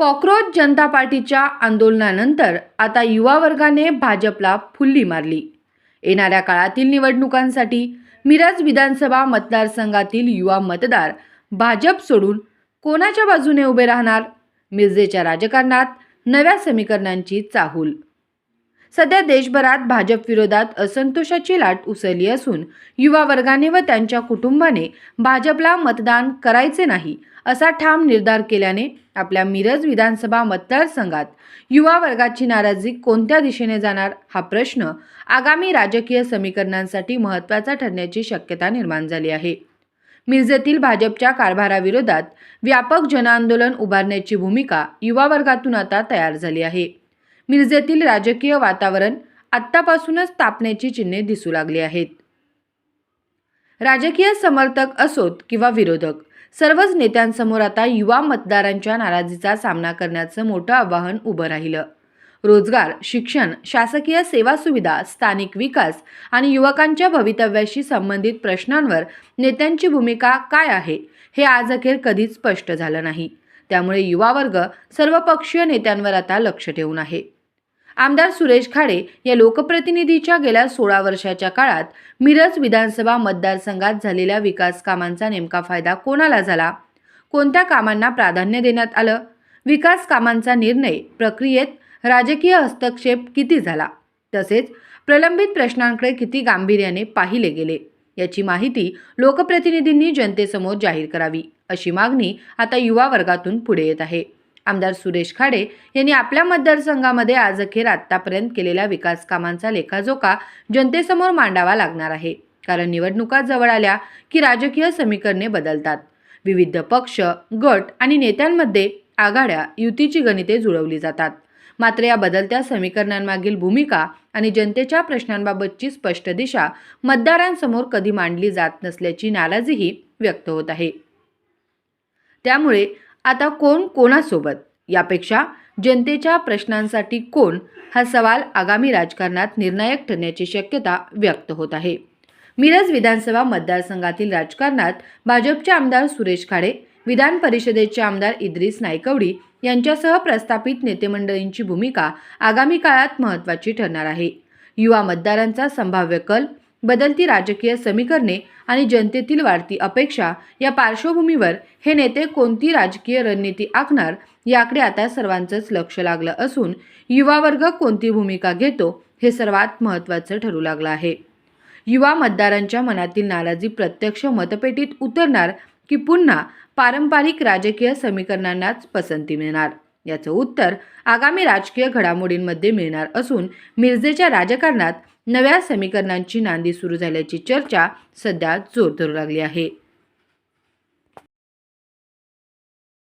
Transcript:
Cockroach जनता पार्टीच्या आंदोलनानंतर आता युवा वर्गाने भाजपला फुल्ली मारली। येणाऱ्या काळातील निवडणुकांसाठी मिरज विधानसभा मतदारसंघातील युवा मतदार भाजप सोडून कोणाच्या बाजूने उभे राहणार? मिरजेच्या राजकारणात नव्या समीकरणांची चाहूल। सध्या देशभरात भाजप विरोधात असंतोषाची लाट उसळली असून युवा वर्गाने व त्यांच्या कुटुंबाने भाजपला मतदान करायचे नाही असा ठाम निर्धार केल्याने आपल्या मिरज विधानसभा मतदारसंघात युवा वर्गाची नाराजी कोणत्या दिशेने जाणार हा प्रश्न आगामी राजकीय समीकरणांसाठी महत्त्वाचा ठरण्याची शक्यता निर्माण झाली आहे। मिरजेतील भाजपच्या कारभाराविरोधात व्यापक जनआंदोलन उभारण्याची भूमिका युवा वर्गातून आता तयार झाली आहे। मिरजेतील राजकीय वातावरण आत्तापासूनच तापण्याची चिन्हे दिसू लागली आहेत। राजकीय समर्थक असोत किंवा विरोधक, सर्वच नेत्यांसमोर आता युवा मतदारांच्या नाराजीचा सामना करण्याचं मोठं आव्हान उभं राहिलं। रोजगार, शिक्षण, शासकीय सेवा सुविधा, स्थानिक विकास आणि युवकांच्या भवितव्याशी संबंधित प्रश्नांवर नेत्यांची भूमिका काय आहे हे आज अखेर कधीच स्पष्ट झालं नाही। त्यामुळे युवा वर्ग सर्वपक्षीय नेत्यांवर आता लक्ष ठेवून आहे। आमदार सुरेश खाडे या लोकप्रतिनिधीच्या गेल्या 16 वर्षाच्या काळात मिरज विधानसभा मतदारसंघात झालेल्या विकास कामांचा नेमका फायदा कोणाला झाला? कोणत्या कामांना प्राधान्य देण्यात आलं? विकास कामांचा निर्णय प्रक्रियेत राजकीय हस्तक्षेप किती झाला? तसेच प्रलंबित प्रश्नांकडे किती गांभीर्याने पाहिले गेले याची माहिती लोकप्रतिनिधींनी जनतेसमोर जाहीर करावी अशी मागणी आता युवा वर्गातून पुढे येत आहे। आमदार सुरेश खाडे यांनी आपल्या मतदारसंघामध्ये आज अखेर आतापर्यंत केलेल्या विकास कामांचा लेखाजोखा जनतेसमोर मांडावा लागणार आहे। कारण निवडणुका जवळ आल्या की राजकीय समीकरणे बदलतात। विविध पक्ष, गट आणि नेत्यांमध्ये आघाड्या, युतीची गणिते जुळवली जातात। मात्र या बदलत्या समीकरणांमागील भूमिका आणि जनतेच्या प्रश्नांबाबतची स्पष्ट दिशा मतदारांसमोर कधी मांडली जात नसल्याची नाराजीही व्यक्त होत आहे। त्यामुळे आता कोण कोणासोबत यापेक्षा जनतेच्या प्रश्नांसाठी कोण हा सवाल आगामी राजकारणात निर्णायक ठरण्याची शक्यता व्यक्त होत आहे। मिरज विधानसभा मतदारसंघातील राजकारणात भाजपचे आमदार सुरेश खाडे, विधान परिषदेचे आमदार इद्रिस नायकवडी यांच्यासह प्रस्थापित नेतेमंडळींची भूमिका आगामी काळात महत्त्वाची ठरणार आहे। युवा मतदारांचा संभाव्य कल, बदलती राजकीय समीकरणे आणि जनतेतील वाढती अपेक्षा या पार्श्वभूमीवर हे नेते कोणती राजकीय रणनीती आखणार याकडे आता सर्वांचंच लक्ष लागलं असून युवा वर्ग कोणती भूमिका घेतो हे सर्वात महत्त्वाचं ठरू लागलं आहे। युवा मतदारांच्या मनातील नाराजी प्रत्यक्ष मतपेटीत उतरणार की पुन्हा पारंपरिक राजकीय समीकरणांनाच पसंती मिळणार याचं उत्तर आगामी राजकीय घडामोडींमध्ये मिळणार असून मिरजेच्या राजकारणात नव्या समीकरणांची नांदी सुरू झाल्याची चर्चा सध्या जोर धरू लागली आहे।